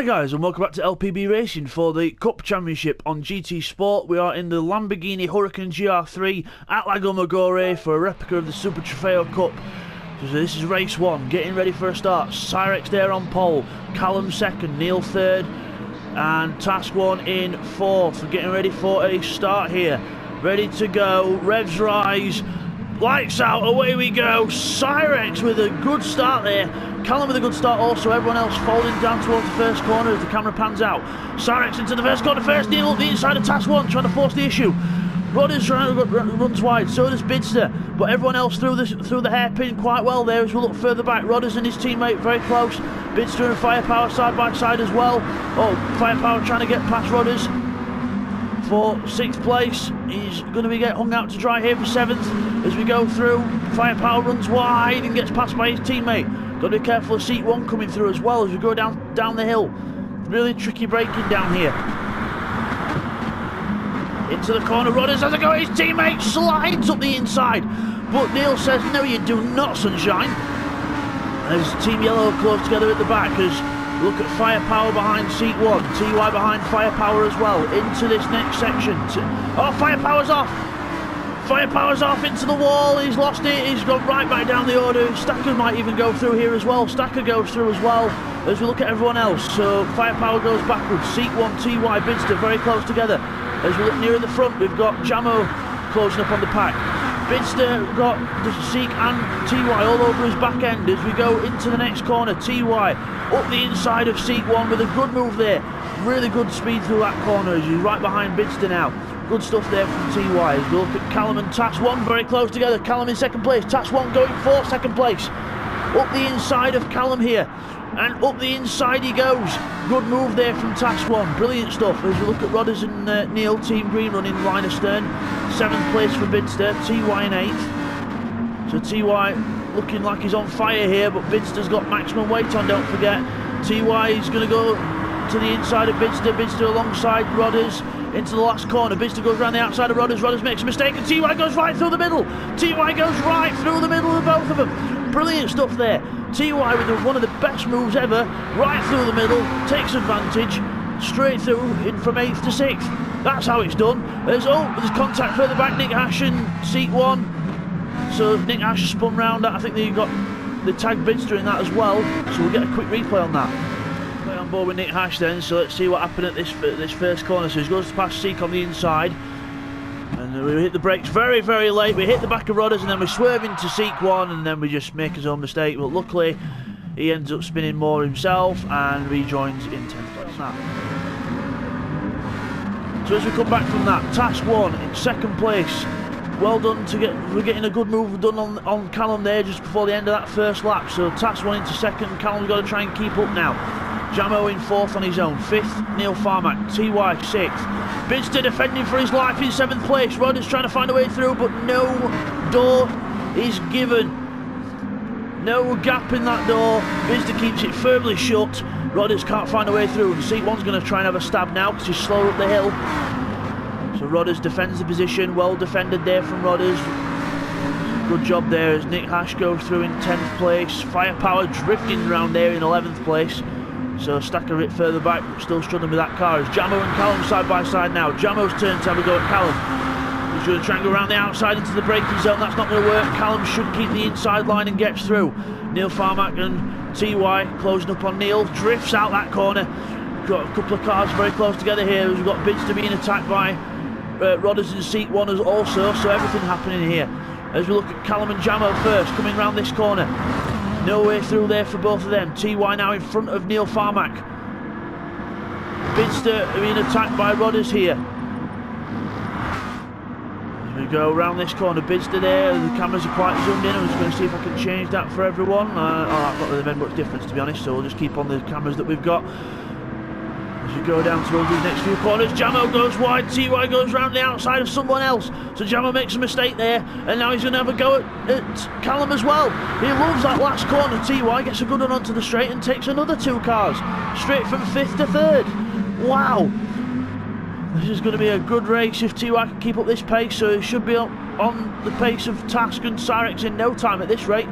Hi guys, and welcome back to LPB Racing for the Cup Championship on GT Sport. We are in the Lamborghini Huracan GR3 at Lago Maggiore for a replica of the Super Trofeo Cup. So this is race 1, getting ready for a start. Cyrex there on pole, Callum second, Neil third, and Task 1 in 4th. Getting ready for a start here. Ready to go, revs rise, lights out, away we go. Cyrex with a good start there. Callum with a good start also, everyone else folding down towards the first corner as the camera pans out. Cyrex into the first corner first, Neil up the inside of Task 1, trying to force the issue. Rodders runs wide, so does Bidzster, but everyone else through the hairpin quite well there as we look further back. Rodders and his teammate very close. Bidzster and Firepower side by side as well. Oh, Firepower trying to get past Rodders for 6th place. He's going to get hung out to dry here for 7th as we go through. Firepower runs wide and gets passed by his teammate. Got to be careful of seat 1 coming through as well as we go down the hill. Really tricky braking down here. Into the corner, Rodders has a go at his teammate, slides up the inside. But Neil says, no you do not, sunshine. As Team Yellow close together at the back as look at Firepower behind seat 1, TY behind Firepower as well, into this next section. Oh, Firepower's off! Firepower's off into the wall, he's lost it, he's gone right back down the order. Stacker might even go through here as well, Stacker goes through as well as we look at everyone else. So Firepower goes backwards, seat 1, TY, Bidzster very close together. As we look near the front, we've got Jamo closing up on the pack. Bidzster got the Seek and TY all over his back end as we go into the next corner. TY up the inside of Seek 1 with a good move there. Really good speed through that corner as he's right behind Bidzster now. Good stuff there from TY as we look at Callum and Task 1 very close together. Callum in 2nd place, Task 1 going for 2nd place. Up the inside of Callum here. And up the inside he goes. Good move there from Task 1. Brilliant stuff as we look at Rodders and Neil, Team Green running line astern. 7th place for Bidzster, TY in 8th. So TY looking like he's on fire here, but Bidzster's got maximum weight on, don't forget. TY is going to go to the inside of Bidzster. Bidzster alongside Rodders into the last corner. Bidzster goes around the outside of Rodders. Rodders makes a mistake and TY goes right through the middle. TY goes right through the middle of both of them. Brilliant stuff there. TY with one of the best moves ever, right through the middle, takes advantage, straight through in from 8th to 6th. That's how it's done. There's contact further back, Nick Hash and seat 1. So Nick Hash spun round that. I think they tagged Bidzster in that as well. So we'll get a quick replay on that. Play on board with Nick Hash then, so let's see what happened at this first corner. So he goes past Seek on the inside. And we hit the brakes very, very late. We hit the back of Rodders and then we swerve into Seek 1 and then we just make his own mistake. But luckily, he ends up spinning more himself and rejoins in 10th place. So as we come back from that, Task 1 in 2nd place. Well done we're getting a good move done on Callum there just before the end of that first lap. So Task 1 into 2nd, Callum's got to try and keep up now. Jamo in 4th on his own, 5th Neil Farmack, TY 6th. Bidzster defending for his life in 7th place. Rodders trying to find a way through, but no door is given. No gap in that door. Bidzster keeps it firmly shut. Rodders can't find a way through. And seat 1's going to try and have a stab now because he's slower up the hill. So Rodders defends the position. Well defended there from Rodders. Good job there as Nick Hash goes through in 10th place. Firepower drifting around there in 11th place. So Stacker a bit further back, still struggling with that car. As Jamo and Callum side by side now. Jamo's turn to have a go at Callum. He's going to try and go around the outside into the braking zone. That's not going to work. Callum should keep the inside line and gets through. Neil Farmack and TY closing up on Neil. Drifts out that corner. Got a couple of cars very close together here. We've got Bidzster being attacked by Rodders in seat 1 as also. So everything happening here. As we look at Callum and Jamo first, coming round this corner. No way through there for both of them. TY now in front of Neil Farmack. Bidzster being attacked by Rodders here. As we go around this corner, Bidzster there. The cameras are quite zoomed in. I'm just going to see if I can change that for everyone. I've not really made much difference to be honest, so we'll just keep on the cameras that we've got. As we go down towards these next few corners, Jamo goes wide, TY goes round the outside of someone else. So Jamo makes a mistake there, and now he's going to have a go at Callum as well. He loves that last corner. TY gets a good one onto the straight and takes another 2 cars, straight from 5th to 3rd. Wow. This is going to be a good race if TY can keep up this pace, so he should be on the pace of Task and Cyrex in no time at this rate.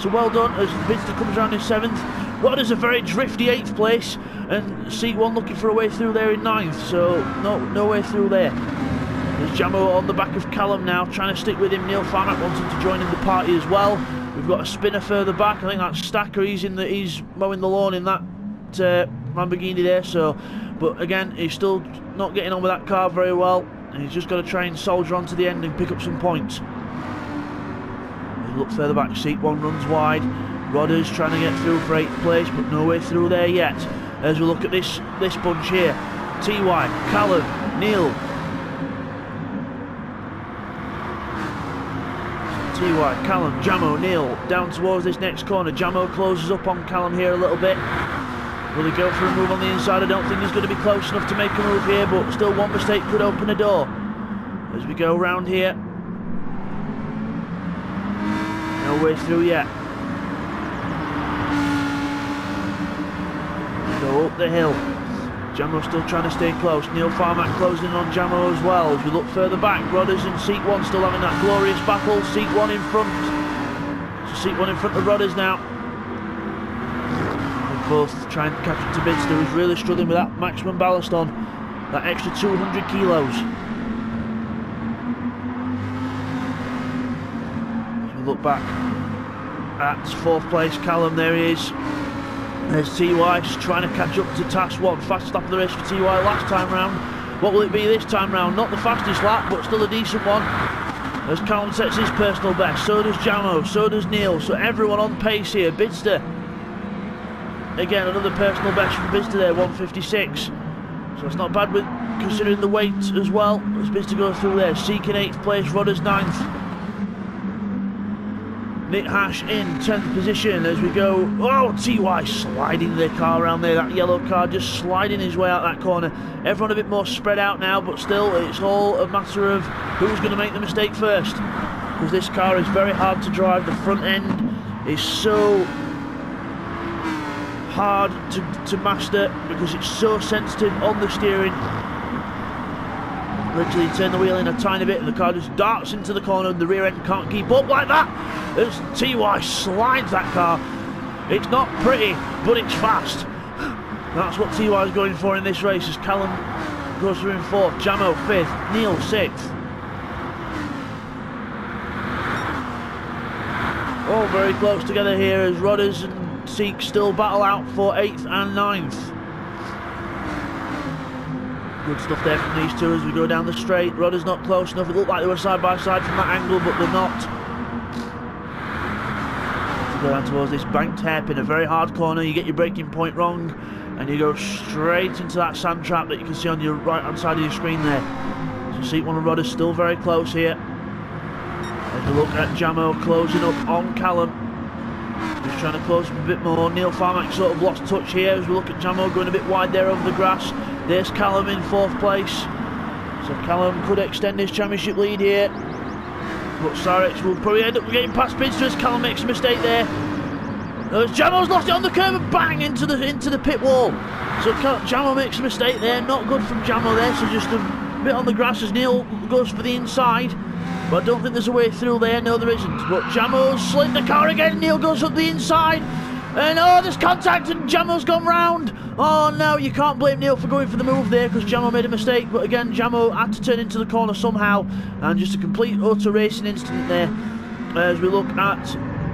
So well done as Bidzster comes around in 7th. Rodders a very drifty 8th place, and Seat 1 looking for a way through there in 9th, so no way through there. There's Jamo on the back of Callum now, trying to stick with him. Neil Farmack wanting to join in the party as well. We've got a spinner further back. I think that's Stacker. He's mowing the lawn in that Lamborghini there. So, but again, he's still not getting on with that car very well, and he's just got to try and soldier on to the end and pick up some points. Look further back. Seat 1 runs wide. Rodders trying to get through for 8th place, but no way through there yet. As we look at this bunch here, TY, Callum, Neil. TY, Callum, Jamo, Neil, down towards this next corner. Jamo closes up on Callum here a little bit. Will he go for a move on the inside? I don't think he's going to be close enough to make a move here, but still one mistake could open a door. As we go round here. No way through yet. Go up the hill. Jamo still trying to stay close. Neil Farmack closing on Jamo as well. As we look further back, Rodders and Seat 1 still having that glorious battle. Seat 1 in front. So Seat 1 in front of Rodders now. They're both trying to catch up to Bidzster, who's really struggling with that maximum ballast on. That extra 200 kilos. As we look back at 4th place, Callum, there he is. There's TY just trying to catch up to Task 1. Fastest lap of the race for TY last time round. What will it be this time round? Not the fastest lap, but still a decent one. As Callum sets his personal best. So does Jamo, so does Neil. So everyone on pace here. Bidzster. Again, another personal best from Bidzster there, 156. So it's not bad with considering the weight as well. As Bidzster goes through there. Seeking 8th place, Rodders 9th. Nick Hash in 10th position as we go. Oh, TY sliding the car around there. That yellow car just sliding his way out that corner. Everyone a bit more spread out now, but still it's all a matter of who's going to make the mistake first. Because this car is very hard to drive. The front end is so hard to master because it's so sensitive on the steering. Literally turn the wheel in a tiny bit and the car just darts into the corner and the rear end can't keep up like that. As TY slides that car. It's not pretty, but it's fast. That's what TY is going for in this race as Callum goes through in 4th, Jamo 5th, Neil 6th. All very close together here as Rodders and Seek still battle out for 8th and 9th. Good stuff there from these two as we go down the straight. Rodders not close enough. It looked like they were side by side from that angle, but they're not. Go down towards this banked hairpin, a very hard corner. You get your braking point wrong and you go straight into that sand trap that you can see on your right hand side of your screen there. So Seat 1 of Rodders still very close here. As we look at Jamo closing up on Callum. Just trying to close up a bit more. Neil Farmack sort of lost touch here as we look at Jamo going a bit wide there over the grass. There's Callum in 4th place. So Callum could extend his championship lead here. But Sarex will probably end up getting past Bidzster as Callum makes a mistake there. As Jamo's lost it on the curb and bang into the pit wall. So Jamo makes a mistake there. Not good from Jamo there. So just a bit on the grass as Neil goes for the inside. But I don't think there's a way through there. No, there isn't. But Jamo's slid the car again. Neil goes up the inside. And oh, there's contact and Jamo's gone round. Oh no, you can't blame Neil for going for the move there because Jamo made a mistake. But again, Jamo had to turn into the corner somehow. And just a complete utter racing incident there. As we look at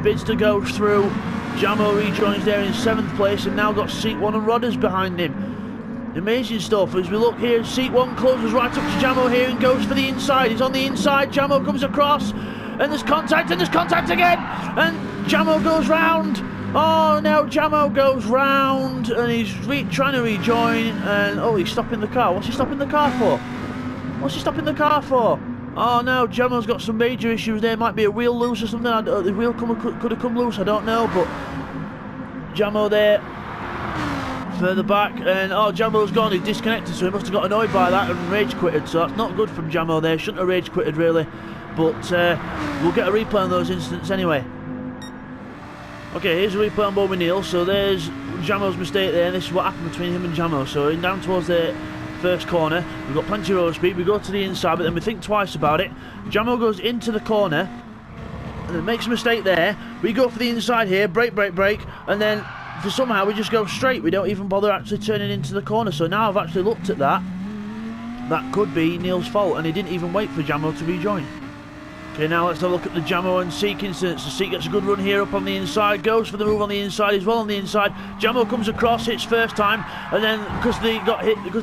Bidzster goes through. Jamo rejoins there in 7th place and now got Seat 1 and Rodders behind him. Amazing stuff. As we look here, Seat 1 closes right up to Jamo here and goes for the inside. He's on the inside. Jamo comes across. And there's contact again. And Jamo goes round. Oh, now Jamo goes round and he's trying to rejoin and oh, he's stopping the car. What's he stopping the car for? Oh no, Jamo's got some major issues there. Might be a wheel loose or something. The wheel could have come loose, I don't know, but Jamo there further back and oh, Jamo's gone. He's disconnected, so he must have got annoyed by that and rage quitted. So that's not good from Jamo there. Shouldn't have rage quitted really, but we'll get a replay on those incidents anyway. Okay, here's a replay on board with Neil. So there's Jamo's mistake there, and this is what happened between him and Jamo. So in down towards the first corner, we've got plenty of road speed. We go to the inside, but then we think twice about it. Jamo goes into the corner, and then makes a mistake there. We go for the inside here, brake, and then for somehow we just go straight. We don't even bother actually turning into the corner. So now I've actually looked at that. That could be Neil's fault, and he didn't even wait for Jamo to rejoin. Okay, now let's have a look at the Jamo and Seek incidents. So Seek gets a good run here up on the inside, goes for the move on the inside as well on the inside. Jamo comes across, hits first time, and then because they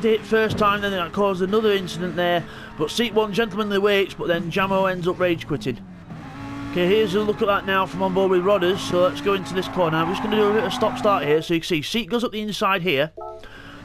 hit first time, then that caused another incident there. But Seek won gentlemanly waits, but then Jamo ends up rage quitting. Okay, here's a look at that now from on board with Rodders. So let's go into this corner. I'm just going to do a bit of stop-start here. So you can see Seek goes up the inside here.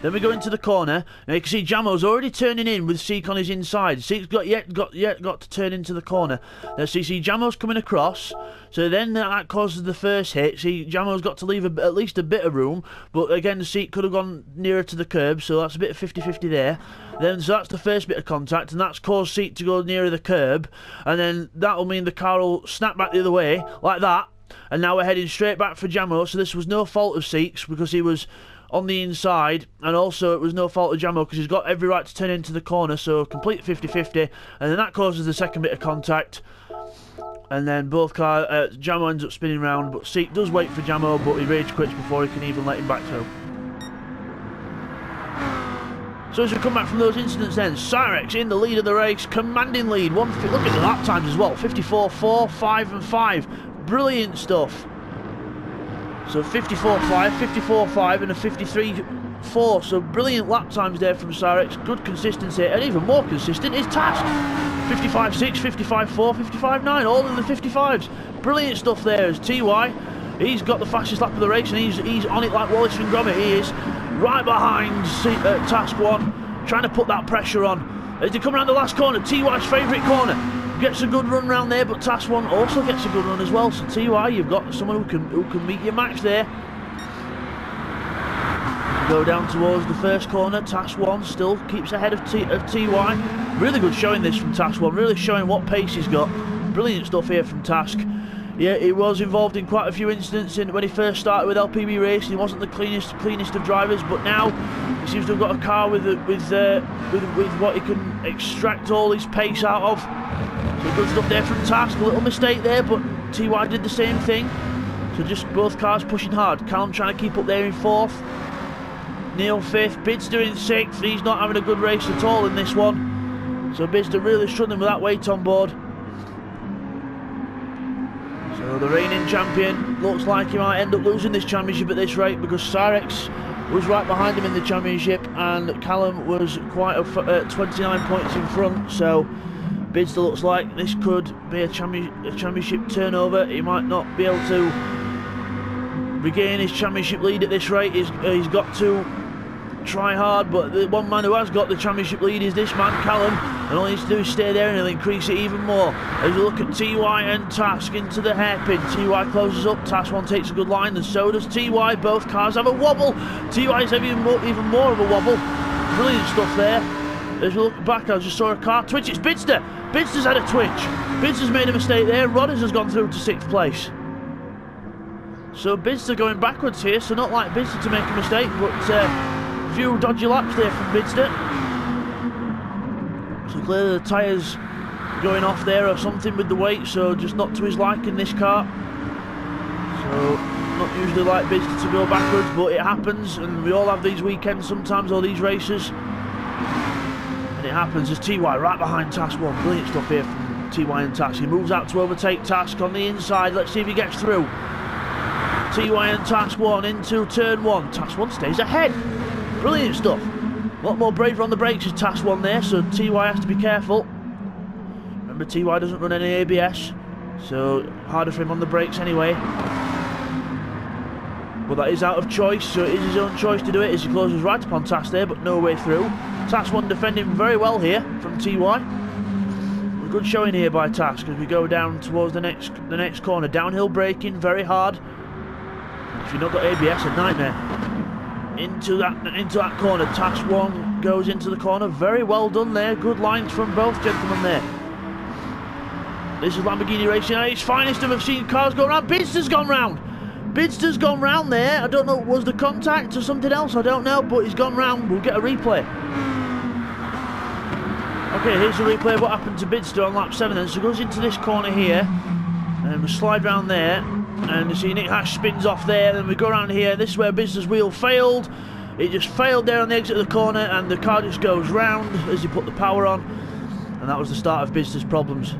Then we go into the corner. Now you can see Jamo's already turning in with Seek on his inside. Seek's got to turn into the corner. Now so you see Jamo's coming across. So then that causes the first hit. See, Jamo's got to leave at least a bit of room. But again, Seek could have gone nearer to the curb. So that's a bit of 50-50 there. Then so that's the first bit of contact. And that's caused Seek to go nearer the curb. And then that'll mean the car will snap back the other way. Like that. And now we're heading straight back for Jamo. So this was no fault of Seek's because he was on the inside, and also it was no fault of Jamo because he's got every right to turn into the corner, so complete 50-50, and then that causes the second bit of contact, and then both cars, Jamo ends up spinning round, but Seek does wait for Jamo, but he rage quits before he can even let him back through. So as we come back from those incidents then, Cyrex in the lead of the race, commanding lead, look at the lap times as well, 54.4, 5 and 5, brilliant stuff. So 54.5, 54.5 and a 53.4. So brilliant lap times there from Cyrex. Good consistency, and even more consistent is Task. 55.6, 55.4, 55.9, all in the 55s. Brilliant stuff there as TY. He's got the fastest lap of the race, and he's on it like Wallace and Gromit. He is right behind Task 1, trying to put that pressure on. As they come around the last corner, TY's favourite corner. Gets a good run round there, but Task 1 also gets a good run as well. So TY, you've got someone who can meet your match there. Go down towards the first corner. Task 1 still keeps ahead of TY. Really good showing this from Task 1, really showing what pace he's got. Brilliant stuff here from Task. Yeah, he was involved in quite a few incidents when he first started with LPB racing. He wasn't the cleanest of drivers, but now he seems to have got a car with what he can extract all his pace out of. So good stuff there from Task. A little mistake there, but TY did the same thing. So just both cars pushing hard. Callum trying to keep up there in 4th. Neil 5th. Bidzster in 6th. He's not having a good race at all in this one. So Bidzster really struggling with that weight on board. So the reigning champion looks like he might end up losing this championship at this rate because Cyrex was right behind him in the championship and Callum was quite 29 points in front. So Bidzster looks like this could be a championship turnover. He might not be able to regain his championship lead at this rate. He's got to try hard, but the one man who has got the championship lead is this man, Callum, and all he needs to do is stay there and he'll increase it even more. As we look at TY and Task into the hairpin, TY closes up, Task 1 takes a good line, and so does TY. Both cars have a wobble. TY's having even more of a wobble. Brilliant stuff there. As we look back, I just saw a car twitch. It's Bidzster. Bidzster's had a twitch. Bidzster's made a mistake there. Rodders has gone through to 6th place. So Bidzster going backwards here, so not like Bidzster to make a mistake, but a few dodgy laps there from Bidzster. So clearly the tyres going off there or something with the weight, so just not to his liking this car. So not usually like Bidzster to go backwards, but it happens, and we all have these weekends sometimes, or these races. And it happens as TY right behind Task 1. Brilliant stuff here from TY and Task. He moves out to overtake Task on the inside. Let's see if he gets through. TY and Task 1 into turn 1. Task 1 stays ahead. Brilliant stuff. A lot more braver on the brakes as Task 1 there, so TY has to be careful. Remember, TY doesn't run any ABS, so harder for him on the brakes anyway. But that is out of choice, so it is his own choice to do it as he closes right upon Task there, but no way through. Task 1 defending very well here from TY. A good showing here by Task as we go down towards the next corner. Downhill braking very hard. If you've not got ABS, a nightmare. Into that corner. Task 1 goes into the corner. Very well done there. Good lines from both gentlemen there. This is Lamborghini racing at its finest, and we've seen cars go round. Bidzster's gone round. Bidzster's gone round there. I don't know, was the contact or something else? I don't know, but he's gone round. We'll get a replay. Okay, here's the replay of what happened to Bidzster on lap 7 then. So he goes into this corner here, and we slide round there. And you see Nick Hash spins off there, then we go around here. This is where Bidzster's wheel failed. It just failed there on the exit of the corner, and the car just goes round as he put the power on. And that was the start of Bidzster's problems.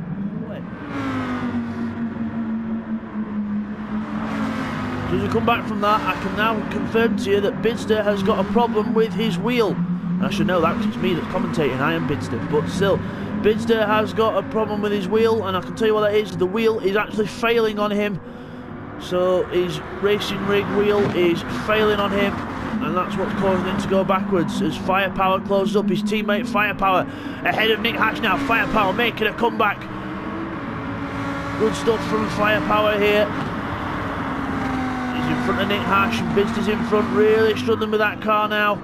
So as we come back from that, I can now confirm to you that Bidzster has got a problem with his wheel. And I should know that because it's me that's commentating, I am Bidzster. But still, Bidzster has got a problem with his wheel, and I can tell you what that is. The wheel is actually failing on him. So his racing rig wheel is failing on him, and that's what's causing him to go backwards. As Firepower closes up, his teammate Firepower ahead of Nick Hash now. Firepower making a comeback. Good stuff from Firepower here. He's in front of Nick Hash, and Bidzster's in front, really struggling with that car now.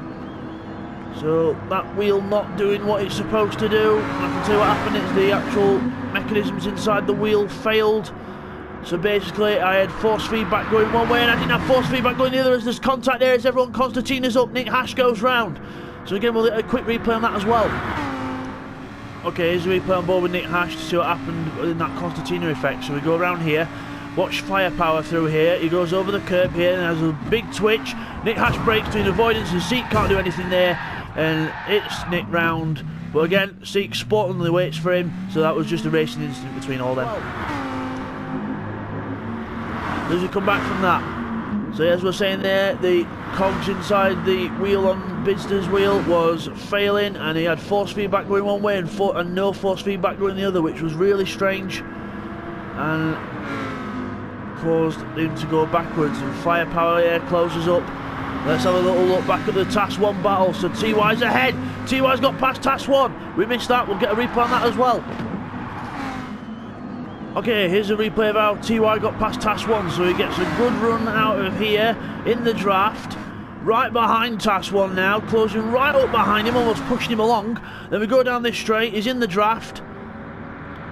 So that wheel not doing what it's supposed to do. I can tell you what happened is the actual mechanisms inside the wheel failed. So basically I had force feedback going one way and I didn't have force feedback going the other. As there's contact there, as everyone Constantina's up, Nick Hash goes round. So again we'll get a quick replay on that as well. Okay, here's a replay on board with Nick Hash to see what happened in that Constantina effect. So we go around here, watch Firepower through here. He goes over the curb here and has a big twitch. Nick Hash brakes doing avoidance and Seek can't do anything there. And it's Nick round. But again, Seek sportingly waits for him. So that was just a racing incident between all them. As we come back from that, so as we're saying there, the cogs inside the wheel on Bidzster's wheel was failing, and he had force feedback going one way and no force feedback going the other, which was really strange and caused him to go backwards. And Firepower here closes up. Let's have a little look back at the Task 1 battle. So TY's ahead. TY's got past Task 1. We missed that. We'll get a replay on that as well. Okay, here's a replay of how TY got past Task 1. So he gets a good run out of here in the draft. Right behind Task 1 now. Closing right up behind him, almost pushing him along. Then we go down this straight. He's in the draft.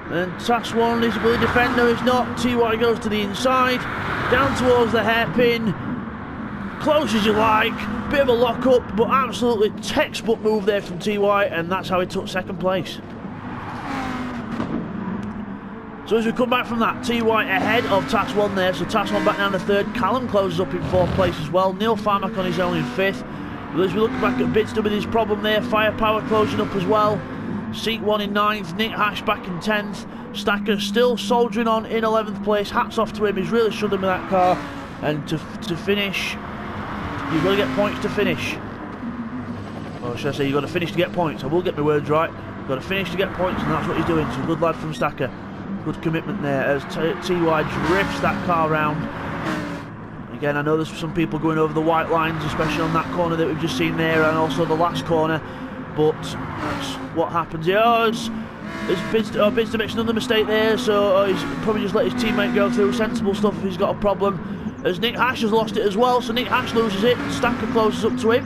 And Task 1 is a bully defender. He's not. TY goes to the inside. Down towards the hairpin. Close as you like, bit of a lock up, but absolutely textbook move there from TY, and that's how he took second place. So as we come back from that, TY ahead of Task 1 there, so Task 1 back down to third. Callum closes up in fourth place as well. Neil Farmack on his own in fifth. But as we look back at Bidzster with his problem there, Firepower closing up as well. Seek 1 in 9th, Nick Hash back in 10th. Stacker still soldiering on in 11th place. Hats off to him, he's really struggling with that car. And to finish, you've got to get points to finish. Or should I say, you've got to finish to get points. I will get my words right. You've got to finish to get points, and that's what he's doing. So good lad from Stacker. Good commitment there as TY drifts that car round. Again, I know there's some people going over the white lines, especially on that corner that we've just seen there, and also the last corner. But that's what happens here. Bidzster makes another mistake there, so he's probably just let his teammate go through. Sensible stuff if he's got a problem. As Nick Hash has lost it as well, so Nick Hash loses it, Stacker closes up to him,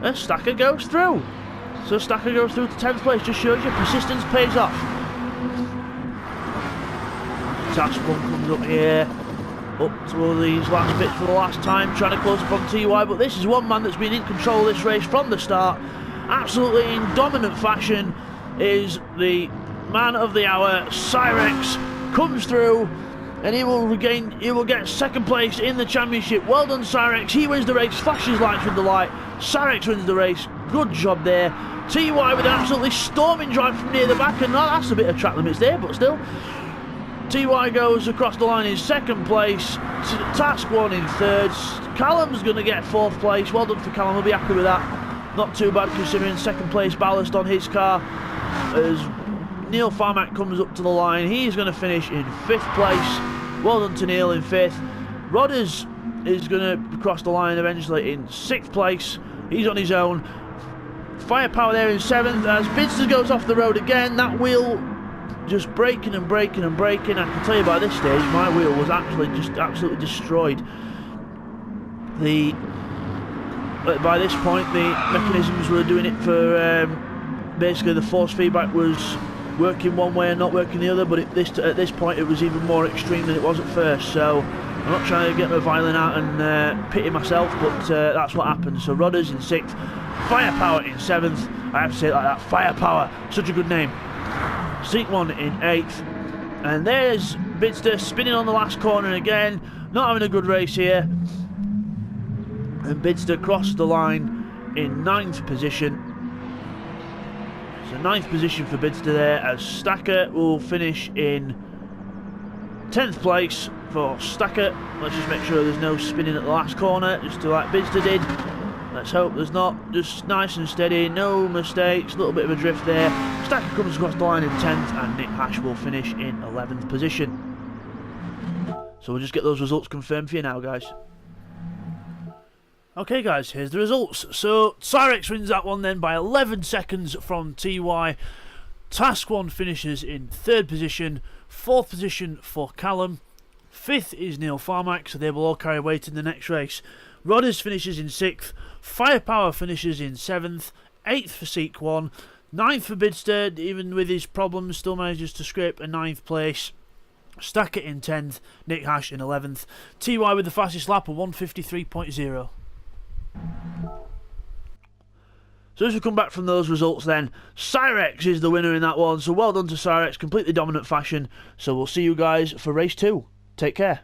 and Stacker goes through. So Stacker goes through to 10th place, just shows you persistence pays off. Task 1 comes up here, up to all these last bits for the last time, trying to close up on TY, but this is one man that's been in control of this race from the start, absolutely in dominant fashion, is the man of the hour. Cyrex comes through, and he will get second place in the championship. Well done, Cyrex. He wins the race, flashes lights with the light. Cyrex wins the race. Good job there. TY with an absolutely storming drive from near the back, and that's a bit of track limits there, but still. TY goes across the line in second place. Task 1 in third. Callum's going to get fourth place. Well done for Callum. We'll be happy with that. Not too bad considering second place ballast on his car. As Neil Farmack comes up to the line, he's going to finish in 5th place. Well done to Neil in 5th. Rodders is going to cross the line eventually in 6th place. He's on his own. Firepower there in 7th. As Bidzster goes off the road again, that wheel just breaking and breaking and breaking. I can tell you by this stage, my wheel was actually just absolutely destroyed. By this point, the mechanisms were doing it for basically the force feedback was working one way and not working the other, but at this point it was even more extreme than it was at first. So I'm not trying to get my violin out and pity myself, but that's what happened. So Rodders in 6th, Firepower in 7th. I have to say it like that, Firepower, such a good name. Seek 1 in 8th, and there's Bidzster spinning on the last corner again, not having a good race here. And Bidzster crossed the line in 9th position. So 9th position for Bidzster there, as Stacker will finish in 10th place for Stacker. Let's just make sure there's no spinning at the last corner, just to like Bidzster did. Let's hope there's not. Just nice and steady, no mistakes, a little bit of a drift there. Stacker comes across the line in 10th, and Nick Hash will finish in 11th position. So we'll just get those results confirmed for you now, guys. Okay guys, here's the results. So Cyrex wins that one then by 11 seconds from TY. Task 1 finishes in 3rd position, 4th position for Callum, 5th is Neil Farmack, so they will all carry weight in the next race. Rodders finishes in 6th, Firepower finishes in 7th, 8th for Seek 1, 9th for Bidzster, even with his problems still manages to scrape a 9th place. Stacker in 10th, Nick Hash in 11th, TY with the fastest lap of 153.0. So as we come back from those results then, Cyrex is the winner in that one, so well done to Cyrex, completely dominant fashion. So we'll see you guys for race 2. Take care.